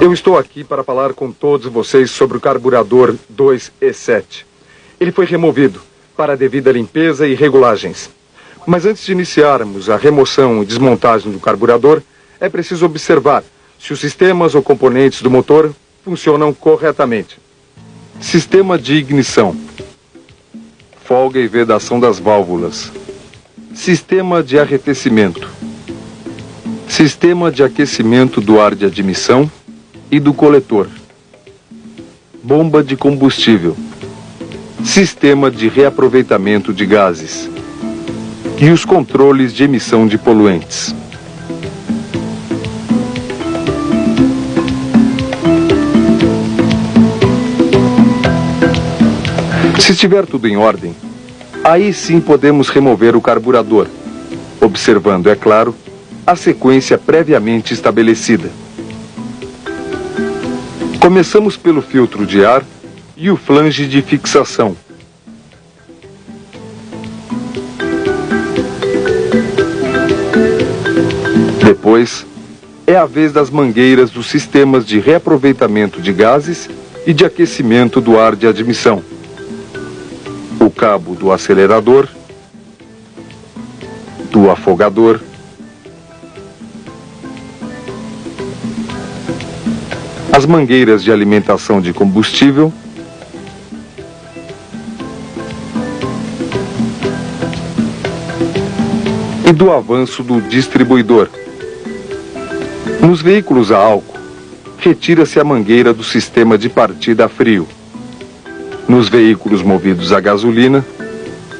Eu estou aqui para falar com todos vocês sobre o carburador 2E7. Ele foi removido para a devida limpeza e regulagens. Mas antes de iniciarmos a remoção e desmontagem do carburador, é preciso observar se os sistemas ou componentes do motor funcionam corretamente. Sistema de ignição. Folga e vedação das válvulas. Sistema de arrefecimento. Sistema de aquecimento do ar de admissão e do coletor. Bomba de combustível. Sistema de reaproveitamento de gases. E os controles de emissão de poluentes. Se estiver tudo em ordem, aí sim podemos remover o carburador, observando, é claro, a sequência previamente estabelecida. Começamos pelo filtro de ar e o flange de fixação. Depois, é a vez das mangueiras dos sistemas de reaproveitamento de gases e de aquecimento do ar de admissão. O cabo do acelerador, do afogador, as mangueiras de alimentação de combustível e do avanço do distribuidor. Nos veículos a álcool, retira-se a mangueira do sistema de partida a frio. Nos veículos movidos a gasolina,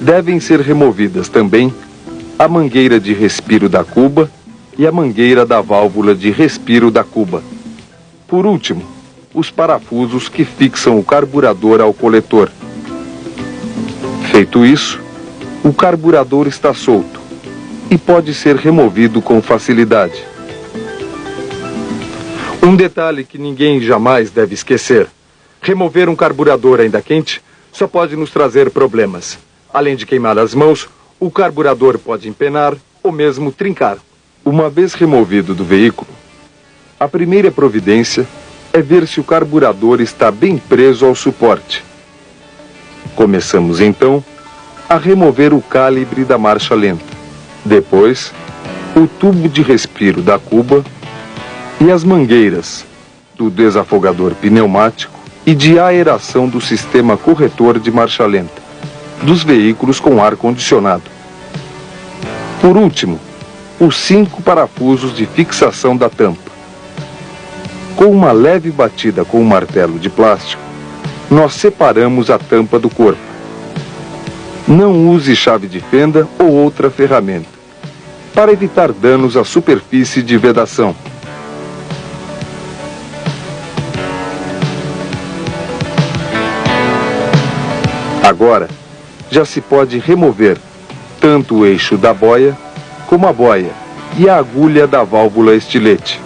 devem ser removidas também a mangueira de respiro da cuba e a mangueira da válvula de respiro da cuba. Por último, os parafusos que fixam o carburador ao coletor. Feito isso, o carburador está solto e pode ser removido com facilidade. Um detalhe que ninguém jamais deve esquecer: remover um carburador ainda quente só pode nos trazer problemas. Além de queimar as mãos, o carburador pode empenar ou mesmo trincar. Uma vez removido do veículo, a primeira providência é ver se o carburador está bem preso ao suporte. Começamos então a remover o calibre da marcha lenta. Depois, o tubo de respiro da cuba e as mangueiras do desafogador pneumático e de aeração do sistema corretor de marcha lenta dos veículos com ar-condicionado. Por último, os 5 parafusos de fixação da tampa. Com uma leve batida com um martelo de plástico, nós separamos a tampa do corpo. Não use chave de fenda ou outra ferramenta, para evitar danos à superfície de vedação. Agora, já se pode remover tanto o eixo da boia, como a boia e a agulha da válvula estilete.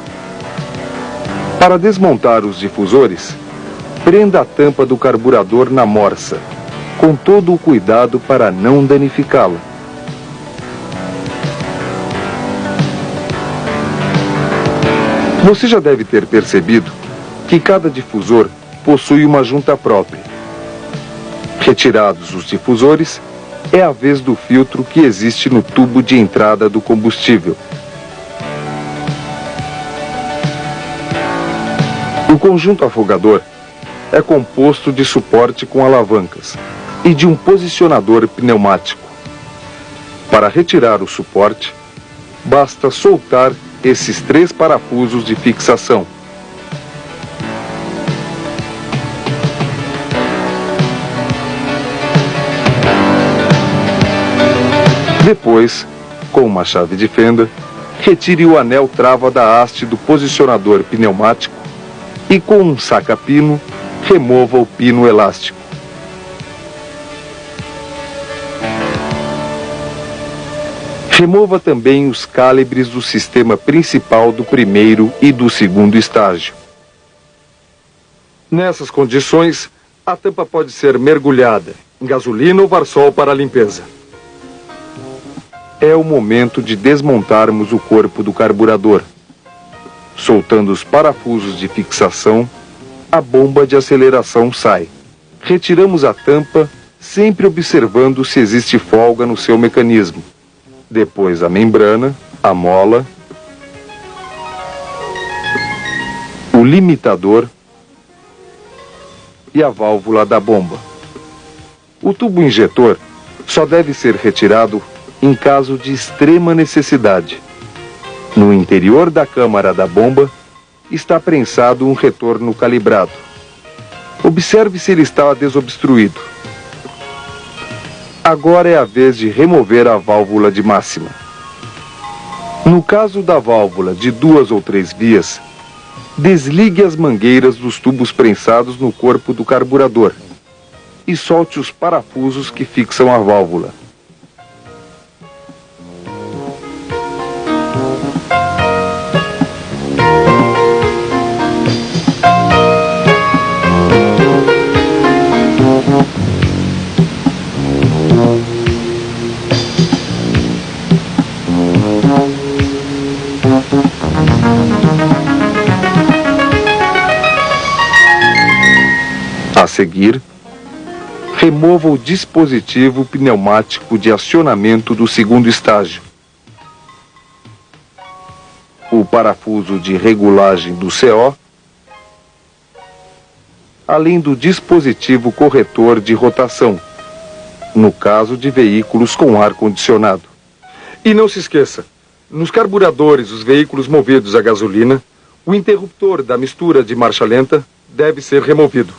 Para desmontar os difusores, prenda a tampa do carburador na morsa, com todo o cuidado para não danificá-la. Você já deve ter percebido que cada difusor possui uma junta própria. Retirados os difusores, é a vez do filtro que existe no tubo de entrada do combustível. O conjunto afogador é composto de suporte com alavancas e de um posicionador pneumático. Para retirar o suporte, basta soltar esses 3 parafusos de fixação. Depois, com uma chave de fenda, retire o anel trava da haste do posicionador pneumático e com um saca-pino, remova o pino elástico. Remova também os calibres do sistema principal do primeiro e do segundo estágio. Nessas condições, a tampa pode ser mergulhada em gasolina ou varsol para a limpeza. é o momento de desmontarmos o corpo do carburador. Soltando os parafusos de fixação, a bomba de aceleração sai. Retiramos a tampa, sempre observando se existe folga no seu mecanismo. Depois a membrana, a mola, o limitador e a válvula da bomba. O tubo injetor só deve ser retirado em caso de extrema necessidade. No interior da câmara da bomba está prensado um retorno calibrado. Observe se ele está desobstruído. Agora é a vez de remover a válvula de máxima. No caso da válvula de 2 ou 3 vias, desligue as mangueiras dos tubos prensados no corpo do carburador e solte os parafusos que fixam a válvula. A seguir, remova o dispositivo pneumático de acionamento do segundo estágio. O parafuso de regulagem do CO, além do dispositivo corretor de rotação, no caso de veículos com ar-condicionado. E não se esqueça, nos carburadores dos veículos movidos a gasolina, o interruptor da mistura de marcha lenta deve ser removido.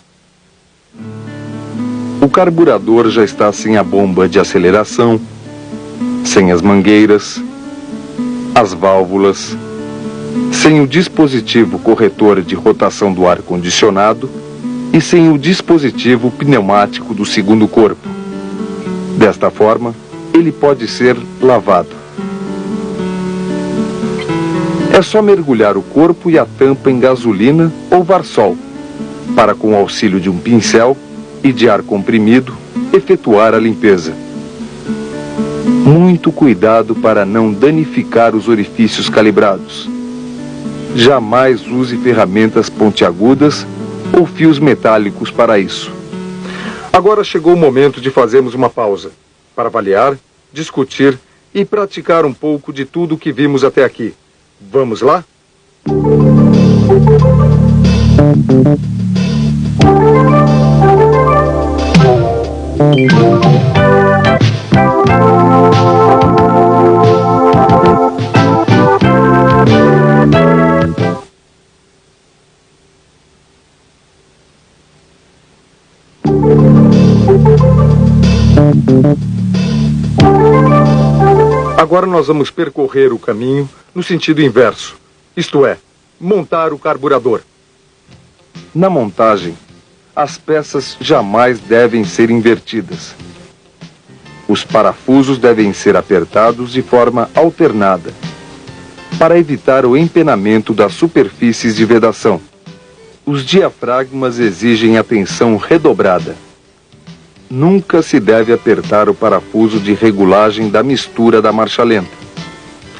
O carburador já está sem a bomba de aceleração, sem as mangueiras, as válvulas, sem o dispositivo corretor de rotação do ar-condicionado e sem o dispositivo pneumático do segundo corpo. Desta forma, ele pode ser lavado. É só mergulhar o corpo e a tampa em gasolina ou Varsol, para, com o auxílio de um pincel e de ar comprimido, efetuar a limpeza. Muito cuidado para não danificar os orifícios calibrados. Jamais use ferramentas pontiagudas ou fios metálicos para isso. Agora chegou o momento de fazermos uma pausa, para avaliar, discutir e praticar um pouco de tudo o que vimos até aqui. Vamos lá? Agora nós vamos percorrer o caminho no sentido inverso, isto é, montar o carburador. Na montagem, as peças jamais devem ser invertidas. Os parafusos devem ser apertados de forma alternada, para evitar o empenamento das superfícies de vedação. Os diafragmas exigem atenção redobrada. Nunca se deve apertar o parafuso de regulagem da mistura da marcha lenta.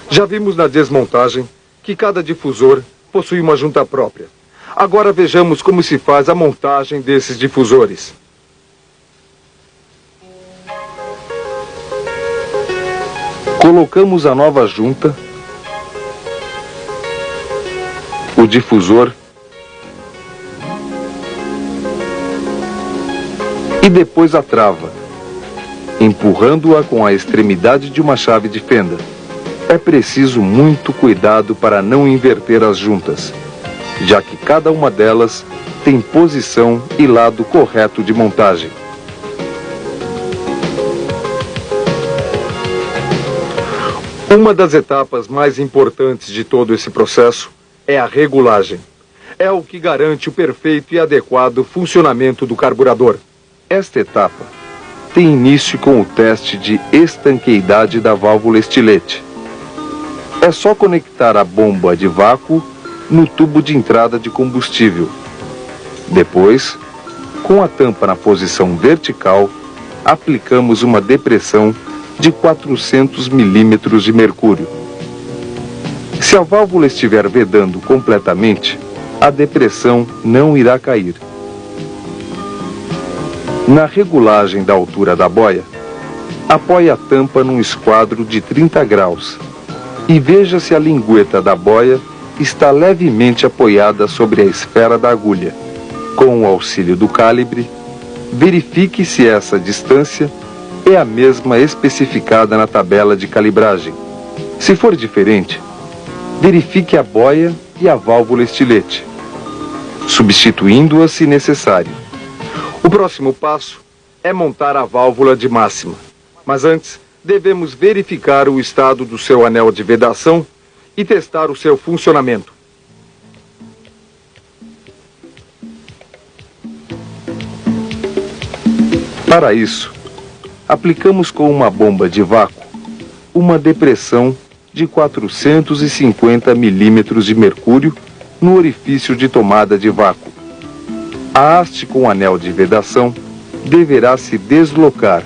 Já vimos na desmontagem que cada difusor possui uma junta própria. Agora vejamos como se faz a montagem desses difusores. Colocamos a nova junta, o difusor e depois a trava, empurrando-a com a extremidade de uma chave de fenda. É preciso muito cuidado para não inverter as juntas, já que cada uma delas tem posição e lado correto de montagem. Uma das etapas mais importantes de todo esse processo é a regulagem. É o que garante o perfeito e adequado funcionamento do carburador. Esta etapa tem início com o teste de estanqueidade da válvula estilete. É só conectar a bomba de vácuo no tubo de entrada de combustível. Depois, com a tampa na posição vertical, aplicamos uma depressão de 400 milímetros de mercúrio. Se a válvula estiver vedando completamente, a depressão não irá cair. Na regulagem da altura da boia, apoie a tampa num esquadro de 30 graus e veja se a lingueta da boia está levemente apoiada sobre a esfera da agulha. Com o auxílio do calibre, verifique se essa distância é a mesma especificada na tabela de calibragem. Se for diferente, verifique a boia e a válvula estilete, substituindo-as se necessário. O próximo passo é montar a válvula de máxima. Mas antes, devemos verificar o estado do seu anel de vedação e testar o seu funcionamento. Para isso, aplicamos com uma bomba de vácuo uma depressão de 450 milímetros de mercúrio no orifício de tomada de vácuo. A haste com anel de vedação deverá se deslocar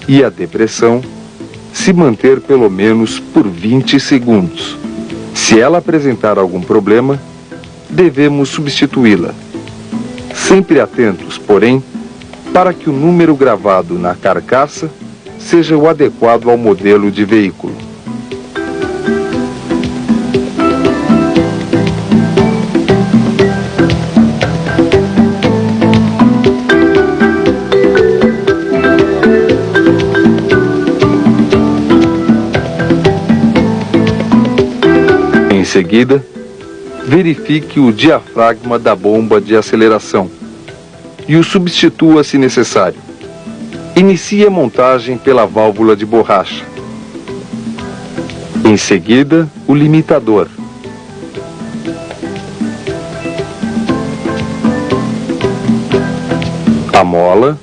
e a depressão se manter pelo menos por 20 segundos. Se ela apresentar algum problema, devemos substituí-la. Sempre atentos, porém, para que o número gravado na carcaça seja o adequado ao modelo de veículo. Em seguida, verifique o diafragma da bomba de aceleração e o substitua se necessário. Inicie a montagem pela válvula de borracha. Em seguida, o limitador. A mola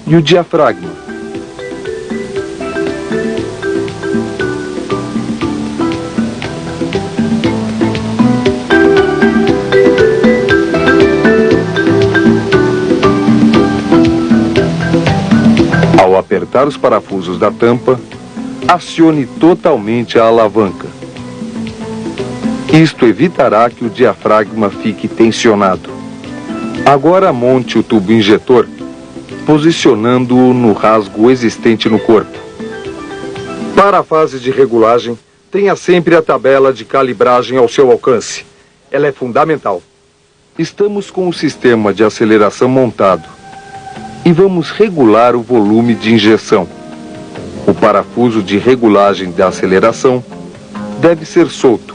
e o diafragma. Ao apertar os parafusos da tampa, acione totalmente a alavanca. Isto evitará que o diafragma fique tensionado. Agora monte o tubo injetor, posicionando-o no rasgo existente no corpo. Para a fase de regulagem, tenha sempre a tabela de calibragem ao seu alcance. Ela é fundamental. Estamos com o sistema de aceleração montado e vamos regular o volume de injeção. O parafuso de regulagem da aceleração deve ser solto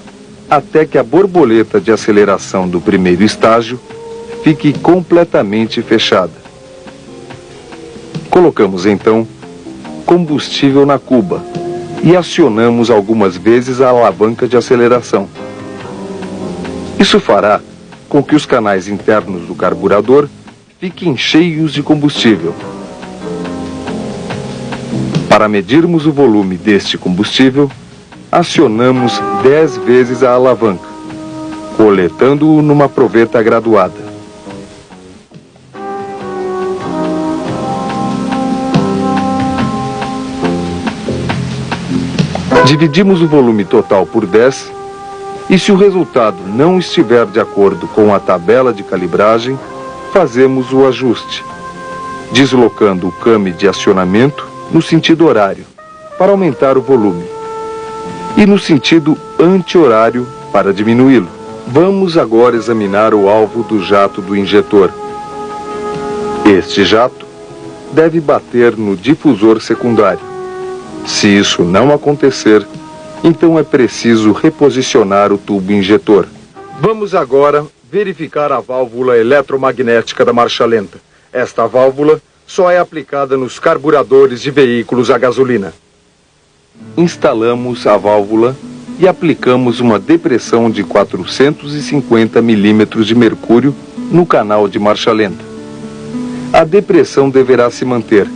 até que a borboleta de aceleração do primeiro estágio fique completamente fechada. Colocamos então combustível na cuba e acionamos algumas vezes a alavanca de aceleração. Isso fará com que os canais internos do carburador fiquem cheios de combustível. Para medirmos o volume deste combustível, acionamos 10 vezes a alavanca, coletando-o numa proveta graduada. Dividimos o volume total por 10 e, se o resultado não estiver de acordo com a tabela de calibragem, fazemos o ajuste, deslocando o came de acionamento no sentido horário, para aumentar o volume, e no sentido anti-horário, para diminuí-lo. Vamos agora examinar o alvo do jato do injetor. Este jato deve bater no difusor secundário. Se isso não acontecer, então é preciso reposicionar o tubo injetor. Vamos agora verificar a válvula eletromagnética da marcha lenta. Esta válvula só é aplicada nos carburadores de veículos a gasolina. Instalamos a válvula e aplicamos uma depressão de 450 milímetros de mercúrio no canal de marcha lenta. A depressão deverá se manter.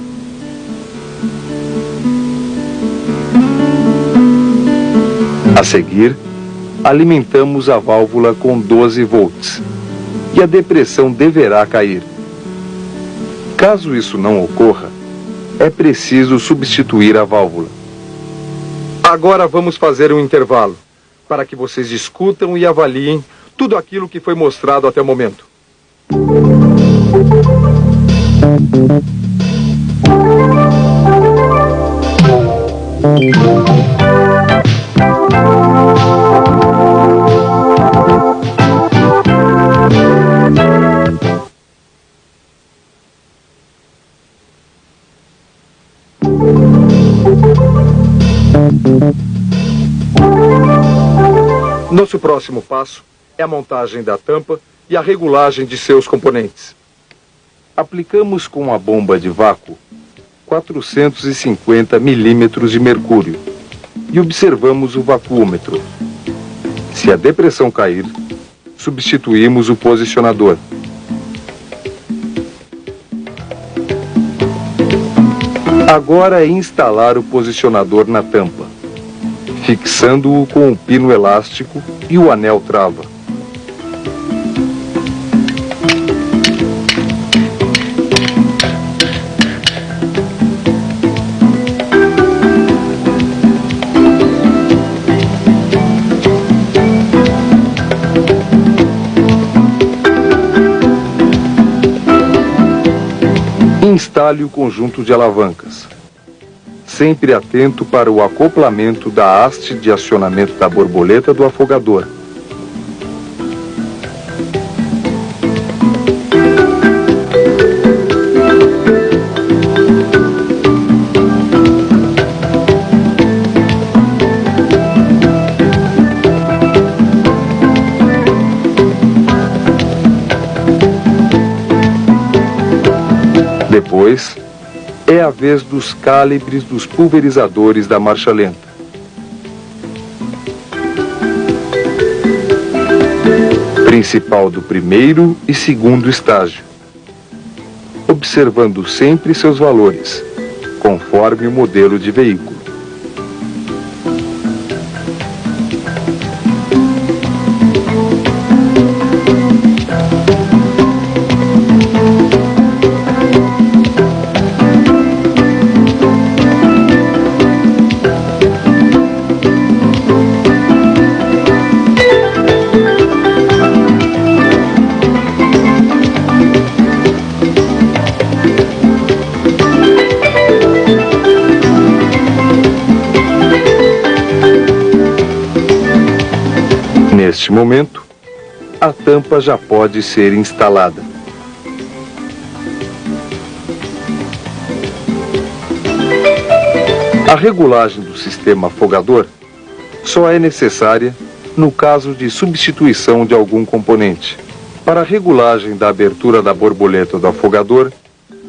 A seguir, alimentamos a válvula com 12 volts e a depressão deverá cair. Caso isso não ocorra, é preciso substituir a válvula. Agora vamos fazer um intervalo, para que vocês discutam e avaliem tudo aquilo que foi mostrado até o momento. Nosso próximo passo é a montagem da tampa e a regulagem de seus componentes. Aplicamos com a bomba de vácuo 450 milímetros de mercúrio e observamos o vacuômetro. Se a depressão cair, substituímos o posicionador. Agora é instalar o posicionador na tampa, fixando-o com um pino elástico e o anel trava. Instale o conjunto de alavancas, sempre atento para o acoplamento da haste de acionamento da borboleta do afogador. Depois, é a vez dos calibres dos pulverizadores da marcha lenta. Principal do primeiro e segundo estágio, observando sempre seus valores, conforme o modelo de veículo. Neste momento, a tampa já pode ser instalada. A regulagem do sistema afogador só é necessária no caso de substituição de algum componente. Para a regulagem da abertura da borboleta do afogador,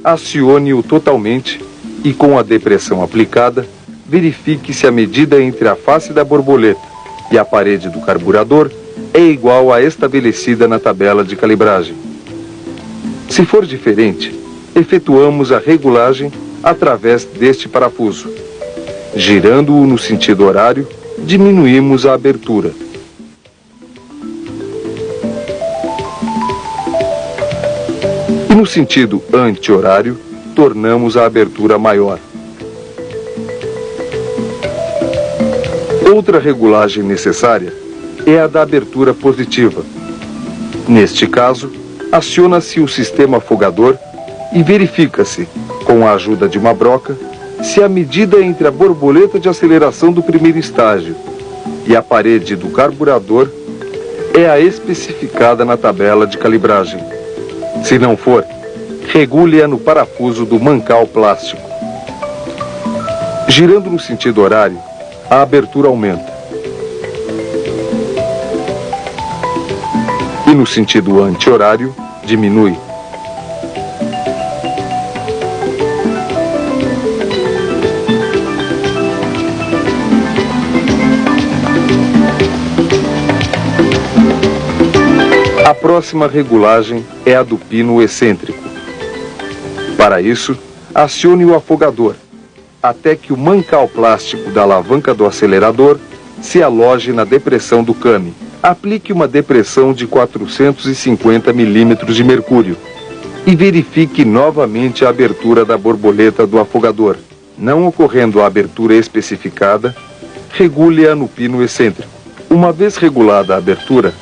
acione-o totalmente e, com a depressão aplicada, verifique se a medida entre a face da borboleta e a parede do carburador é igual à estabelecida na tabela de calibragem. Se for diferente, efetuamos a regulagem através deste parafuso. Girando-o no sentido horário, diminuímos a abertura. E no sentido anti-horário, tornamos a abertura maior. Outra regulagem necessária é a da abertura positiva. Neste caso, aciona-se o sistema afogador e verifica-se, com a ajuda de uma broca, se a medida entre a borboleta de aceleração do primeiro estágio e a parede do carburador é a especificada na tabela de calibragem. Se não for, regule-a no parafuso do mancal plástico. Girando no sentido horário, a abertura aumenta. E no sentido anti-horário, diminui. A próxima regulagem é a do pino excêntrico. Para isso, acione o afogador, até que o mancal plástico da alavanca do acelerador se aloje na depressão do came. Aplique uma depressão de 450 milímetros de mercúrio e verifique novamente a abertura da borboleta do afogador. Não ocorrendo a abertura especificada, regule-a no pino excêntrico. Uma vez regulada a abertura,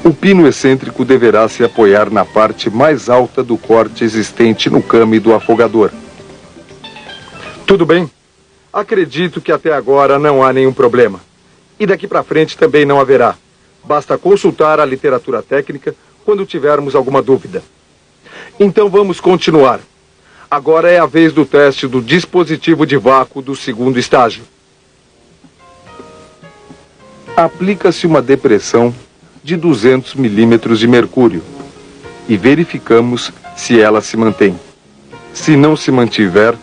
o pino excêntrico deverá se apoiar na parte mais alta do corte existente no came do afogador. Tudo bem? Acredito que até agora não há nenhum problema. E daqui para frente também não haverá. Basta consultar a literatura técnica quando tivermos alguma dúvida. Então vamos continuar. Agora é a vez do teste do dispositivo de vácuo do segundo estágio. Aplica-se uma depressão de 200 milímetros de mercúrio e verificamos se ela se mantém. Se não se mantiver,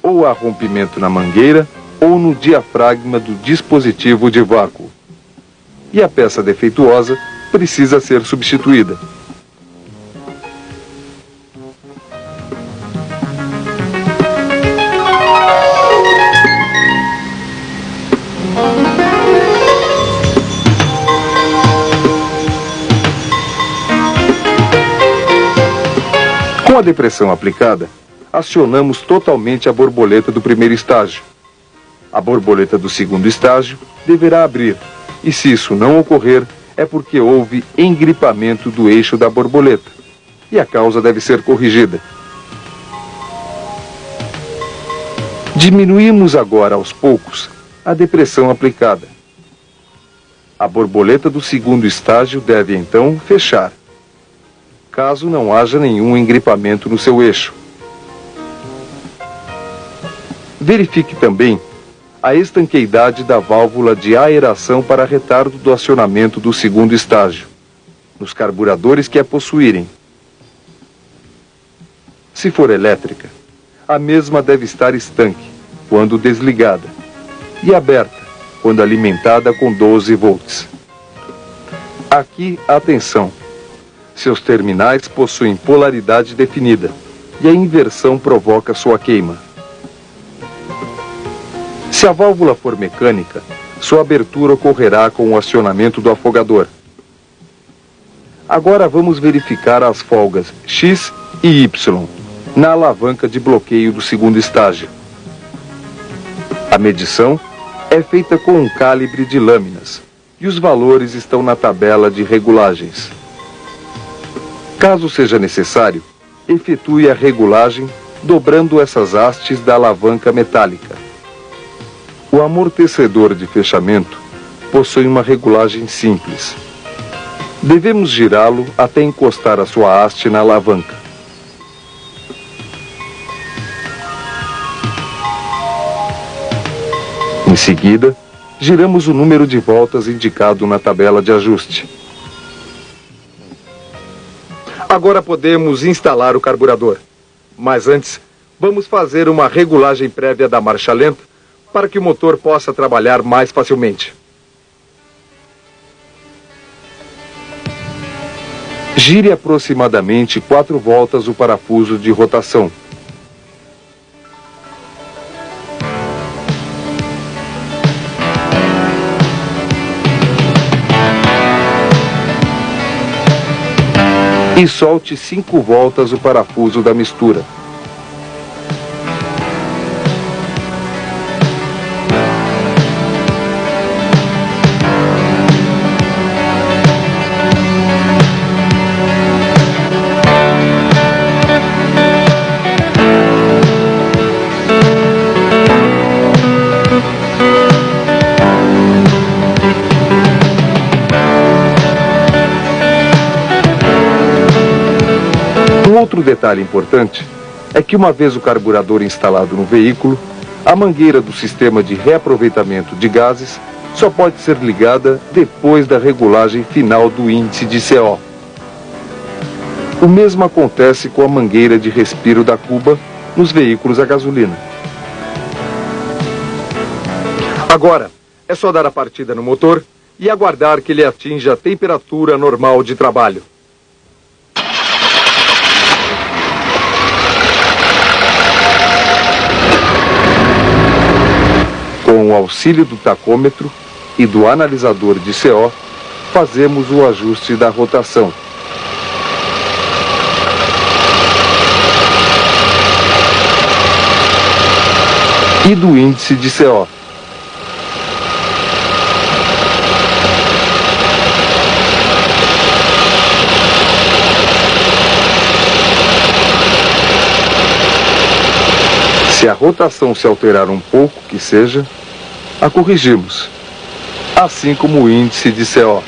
ou há rompimento na mangueira ou no diafragma do dispositivo de vácuo. E a peça defeituosa precisa ser substituída. Com a depressão aplicada, acionamos totalmente a borboleta do primeiro estágio. A borboleta do segundo estágio deverá abrir, e se isso não ocorrer, é porque houve engripamento do eixo da borboleta, e a causa deve ser corrigida. Diminuímos agora aos poucos a depressão aplicada. A borboleta do segundo estágio deve então fechar, caso não haja nenhum engripamento no seu eixo. Verifique também a estanqueidade da válvula de aeração para retardo do acionamento do segundo estágio, nos carburadores que a possuírem. Se for elétrica, a mesma deve estar estanque, quando desligada, e aberta, quando alimentada com 12 volts. Aqui, atenção! Seus terminais possuem polaridade definida, e a inversão provoca sua queima. Se a válvula for mecânica, sua abertura ocorrerá com o acionamento do afogador. Agora vamos verificar as folgas X e Y na alavanca de bloqueio do segundo estágio. A medição é feita com um calibre de lâminas e os valores estão na tabela de regulagens. Caso seja necessário, efetue a regulagem dobrando essas hastes da alavanca metálica. O amortecedor de fechamento possui uma regulagem simples. Devemos girá-lo até encostar a sua haste na alavanca. Em seguida, giramos o número de voltas indicado na tabela de ajuste. Agora podemos instalar o carburador. Mas antes, vamos fazer uma regulagem prévia da marcha lenta para que o motor possa trabalhar mais facilmente. Gire aproximadamente 4 voltas o parafuso de rotação. E solte 5 voltas o parafuso da mistura. Outro detalhe importante é que, uma vez o carburador instalado no veículo, a mangueira do sistema de reaproveitamento de gases só pode ser ligada depois da regulagem final do índice de CO. O mesmo acontece com a mangueira de respiro da cuba nos veículos a gasolina. Agora, é só dar a partida no motor e aguardar que ele atinja a temperatura normal de trabalho. Com o auxílio do tacômetro e do analisador de CO, fazemos o ajuste da rotação. e do índice de CO. Se a rotação se alterar um pouco, que seja, a corrigimos, assim como o índice de CO.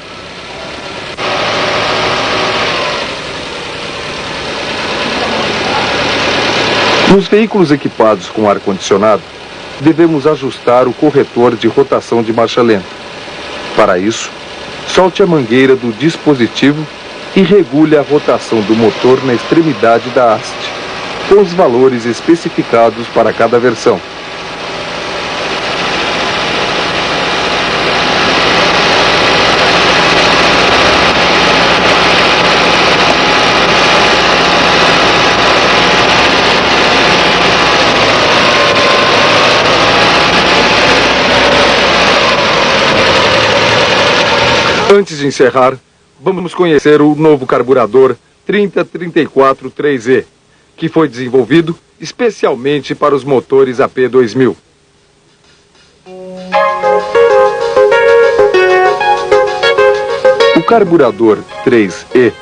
Nos veículos equipados com ar-condicionado, devemos ajustar o corretor de rotação de marcha lenta. Para isso, solte a mangueira do dispositivo e regule a rotação do motor na extremidade da haste, com os valores especificados para cada versão. Antes de encerrar, vamos conhecer o novo carburador 30343E, que foi desenvolvido especialmente para os motores AP2000. O carburador 3E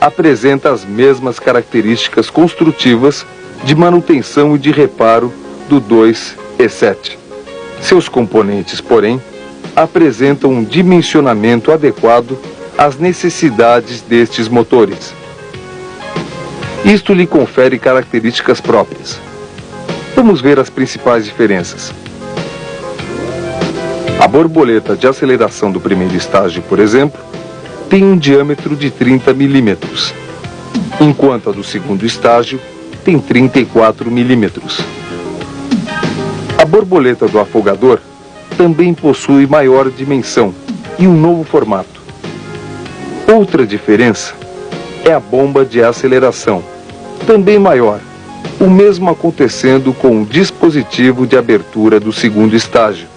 apresenta as mesmas características construtivas de manutenção e de reparo do 2E7. Seus componentes, porém, apresentam um dimensionamento adequado às necessidades destes motores. Isto lhe confere características próprias. Vamos ver as principais diferenças. A borboleta de aceleração do primeiro estágio, por exemplo, tem um diâmetro de 30 milímetros, enquanto a do segundo estágio tem 34 milímetros. A borboleta do afogador também possui maior dimensão e um novo formato. Outra diferença é a bomba de aceleração, também maior, o mesmo acontecendo com o dispositivo de abertura do segundo estágio.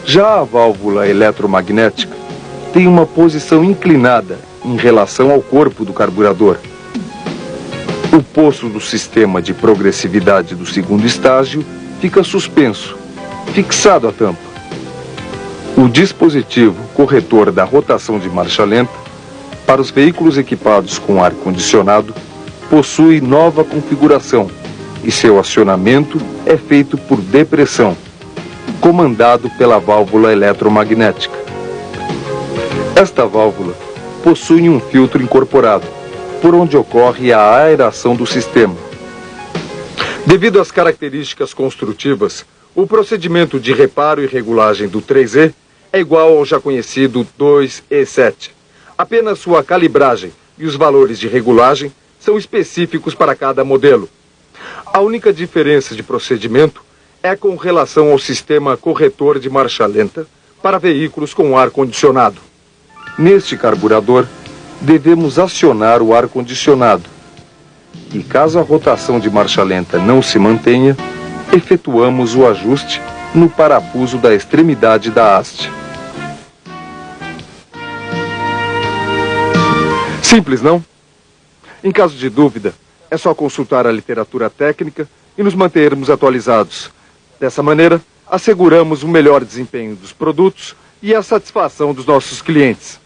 Já a válvula eletromagnética tem uma posição inclinada em relação ao corpo do carburador. O poço do sistema de progressividade do segundo estágio fica suspenso, fixado à tampa. O dispositivo corretor da rotação de marcha lenta, para os veículos equipados com ar-condicionado, possui nova configuração e seu acionamento é feito por depressão, comandado pela válvula eletromagnética. Esta válvula possui um filtro incorporado, por onde ocorre a aeração do sistema. Devido às características construtivas, o procedimento de reparo e regulagem do 3E é igual ao já conhecido 2E7. Apenas sua calibragem e os valores de regulagem são específicos para cada modelo. A única diferença de procedimento é com relação ao sistema corretor de marcha lenta para veículos com ar-condicionado. Neste carburador, devemos acionar o ar-condicionado. E caso a rotação de marcha lenta não se mantenha, efetuamos o ajuste no parafuso da extremidade da haste. Simples, não? Em caso de dúvida, é só consultar a literatura técnica e nos mantermos atualizados. Dessa maneira, asseguramos o melhor desempenho dos produtos e a satisfação dos nossos clientes.